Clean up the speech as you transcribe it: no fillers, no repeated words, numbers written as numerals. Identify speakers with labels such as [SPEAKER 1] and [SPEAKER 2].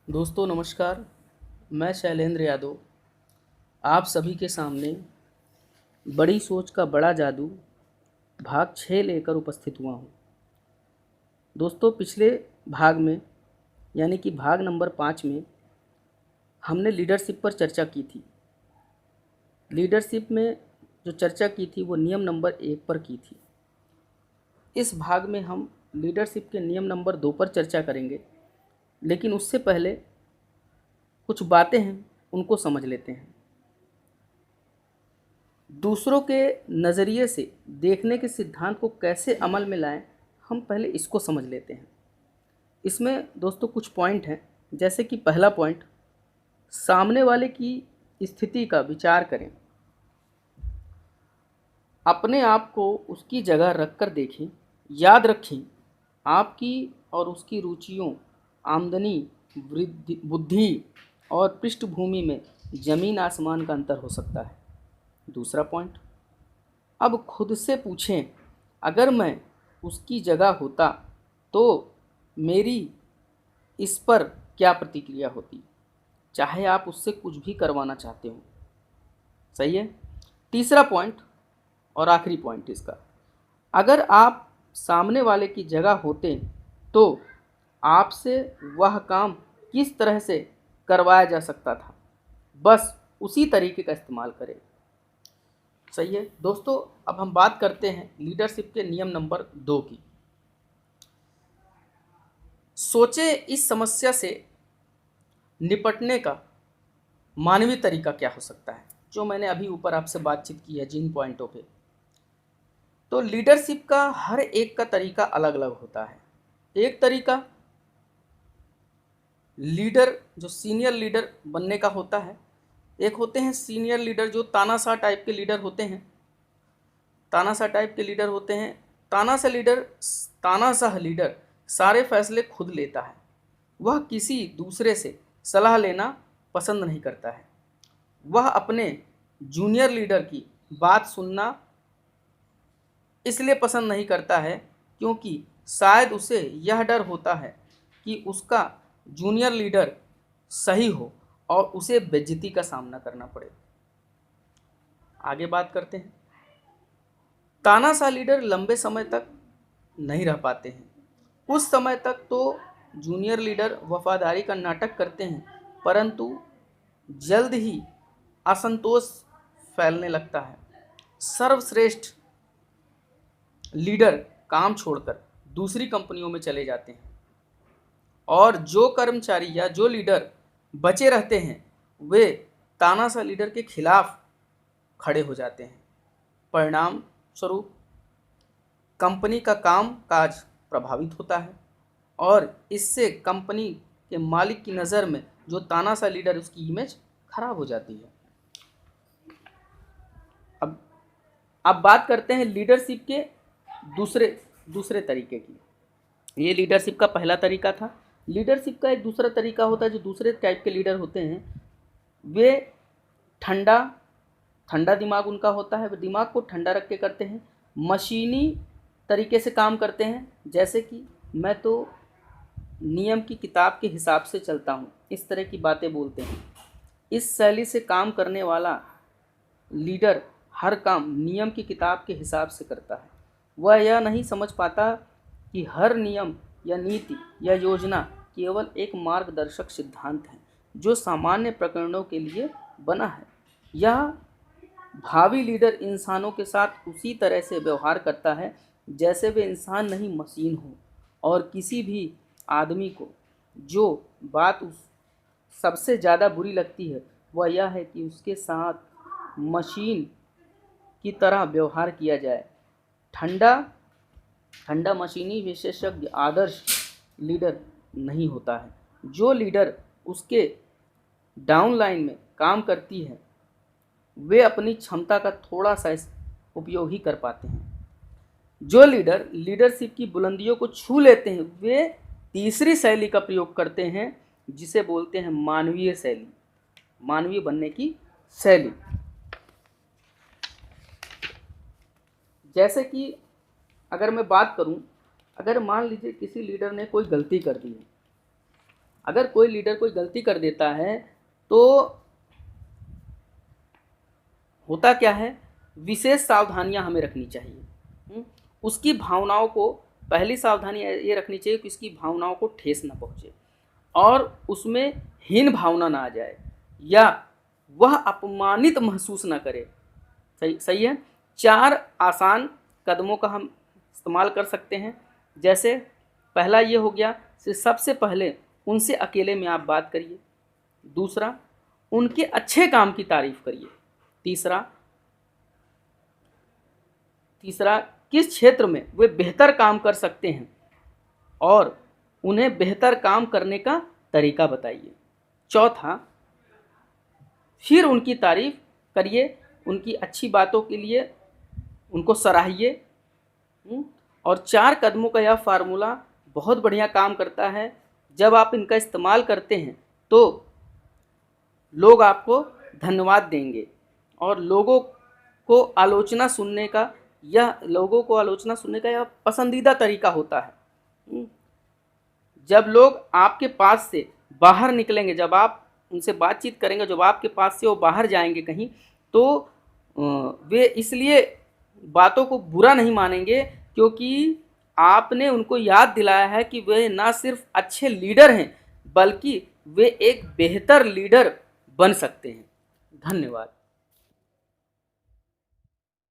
[SPEAKER 1] दोस्तों नमस्कार। मैं शैलेंद्र यादव आप सभी के सामने बड़ी सोच का बड़ा जादू भाग 6 लेकर उपस्थित हुआ हूँ। दोस्तों पिछले भाग में यानी कि भाग नंबर 5 में हमने लीडरशिप पर चर्चा की थी। लीडरशिप में जो चर्चा की थी वो नियम नंबर 1 पर की थी। इस भाग में हम लीडरशिप के नियम नंबर 2 पर चर्चा करेंगे, लेकिन उससे पहले कुछ बातें हैं उनको समझ लेते हैं। दूसरों के नज़रिए से देखने के सिद्धांत को कैसे अमल में लाएं, हम पहले इसको समझ लेते हैं। इसमें दोस्तों कुछ पॉइंट हैं, जैसे कि पहला पॉइंट, सामने वाले की स्थिति का विचार करें। अपने आप को उसकी जगह रख कर देखें। याद रखें, आपकी और उसकी रुचियों, आमदनी, बुद्धि और पृष्ठभूमि में ज़मीन आसमान का अंतर हो सकता है। दूसरा पॉइंट, अब खुद से पूछें, अगर मैं उसकी जगह होता तो मेरी इस पर क्या प्रतिक्रिया होती, चाहे आप उससे कुछ भी करवाना चाहते हो। सही है। तीसरा पॉइंट और आखिरी पॉइंट इसका, अगर आप सामने वाले की जगह होते तो आपसे वह काम किस तरह से करवाया जा सकता था, बस उसी तरीके का इस्तेमाल करें। सही है दोस्तों। अब हम बात करते हैं लीडरशिप के नियम नंबर 2 की। सोचे इस समस्या से निपटने का मानवीय तरीका क्या हो सकता है, जो मैंने अभी ऊपर आपसे बातचीत की है जिन पॉइंटों पे। तो लीडरशिप का हर एक का तरीका अलग अलग होता है। एक तरीका लीडर जो सीनियर लीडर बनने का होता है। एक होते हैं सीनियर लीडर जो तानाशाह टाइप के लीडर होते हैं। तानाशाह टाइप के लीडर होते हैं। तानाशाह लीडर सारे फैसले खुद लेता है। वह किसी दूसरे से सलाह लेना पसंद नहीं करता है। वह अपने जूनियर लीडर की बात सुनना इसलिए पसंद नहीं करता है क्योंकि शायद उसे यह डर होता है कि उसका जूनियर लीडर सही हो और उसे बेइज्जती का सामना करना पड़े। आगे बात करते हैं। तानाशाह लीडर लंबे समय तक नहीं रह पाते हैं। कुछ समय तक तो जूनियर लीडर वफादारी का नाटक करते हैं, परंतु जल्द ही असंतोष फैलने लगता है। सर्वश्रेष्ठ लीडर काम छोड़कर दूसरी कंपनियों में चले जाते हैं और जो कर्मचारी या जो लीडर बचे रहते हैं वे तानाशाह लीडर के खिलाफ खड़े हो जाते हैं। परिणाम स्वरूप कंपनी का काम काज प्रभावित होता है और इससे कंपनी के मालिक की नज़र में जो तानाशाह लीडर उसकी इमेज खराब हो जाती है। अब बात करते हैं लीडरशिप के दूसरे दूसरे तरीके की। ये लीडरशिप का पहला तरीका था। लीडरशिप का एक दूसरा तरीका होता है, जो दूसरे टाइप के लीडर होते हैं वे ठंडा ठंडा दिमाग उनका होता है। वे दिमाग को ठंडा रख के करते हैं, मशीनी तरीके से काम करते हैं। जैसे कि मैं तो नियम की किताब के हिसाब से चलता हूँ, इस तरह की बातें बोलते हैं। इस शैली से काम करने वाला लीडर हर काम नियम की किताब के हिसाब से करता है। वह यह नहीं समझ पाता कि हर नियम या नीति या योजना केवल एक मार्गदर्शक सिद्धांत है जो सामान्य प्रकरणों के लिए बना है। यह भावी लीडर इंसानों के साथ उसी तरह से व्यवहार करता है जैसे वे इंसान नहीं मशीन हो, और किसी भी आदमी को जो बात उस सबसे ज़्यादा बुरी लगती है वह यह है कि उसके साथ मशीन की तरह व्यवहार किया जाए। ठंडा ठंडा मशीनी विशेषज्ञ आदर्श लीडर नहीं होता है। जो लीडर उसके डाउनलाइन में काम करती है वे अपनी क्षमता का थोड़ा सा उपयोग ही कर पाते हैं। जो लीडर लीडरशिप की बुलंदियों को छू लेते हैं वे तीसरी शैली का प्रयोग करते हैं जिसे बोलते हैं मानवीय शैली, मानवीय बनने की शैली। जैसे कि अगर मैं बात करूं, अगर मान लीजिए किसी लीडर ने कोई गलती कर दी है, अगर कोई लीडर कोई गलती कर देता है तो होता क्या है, विशेष सावधानियां हमें रखनी चाहिए। उसकी भावनाओं को, पहली सावधानी ये रखनी चाहिए कि उसकी भावनाओं को ठेस न पहुँचे और उसमें हीन भावना ना आ जाए या वह अपमानित महसूस ना करे। सही सही है। 4 आसान कदमों का हम इस्तेमाल कर सकते हैं। जैसे पहला ये हो गया कि सबसे पहले उनसे अकेले में आप बात करिए। दूसरा, उनके अच्छे काम की तारीफ करिए। तीसरा, किस क्षेत्र में वे बेहतर काम कर सकते हैं और उन्हें बेहतर काम करने का तरीका बताइए। चौथा, फिर उनकी तारीफ करिए, उनकी अच्छी बातों के लिए उनको सराहिए। और 4 कदमों का यह फार्मूला बहुत बढ़िया काम करता है। जब आप इनका इस्तेमाल करते हैं तो लोग आपको धन्यवाद देंगे और लोगों को आलोचना सुनने का यह पसंदीदा तरीका होता है। जब लोग आपके पास से बाहर निकलेंगे, जब आप उनसे बातचीत करेंगे, जब आपके पास से वो बाहर जाएंगे कहीं, तो वे इसलिए बातों को बुरा नहीं मानेंगे क्योंकि आपने उनको याद दिलाया है कि वे ना सिर्फ अच्छे लीडर हैं बल्कि वे एक बेहतर लीडर बन सकते हैं। धन्यवाद।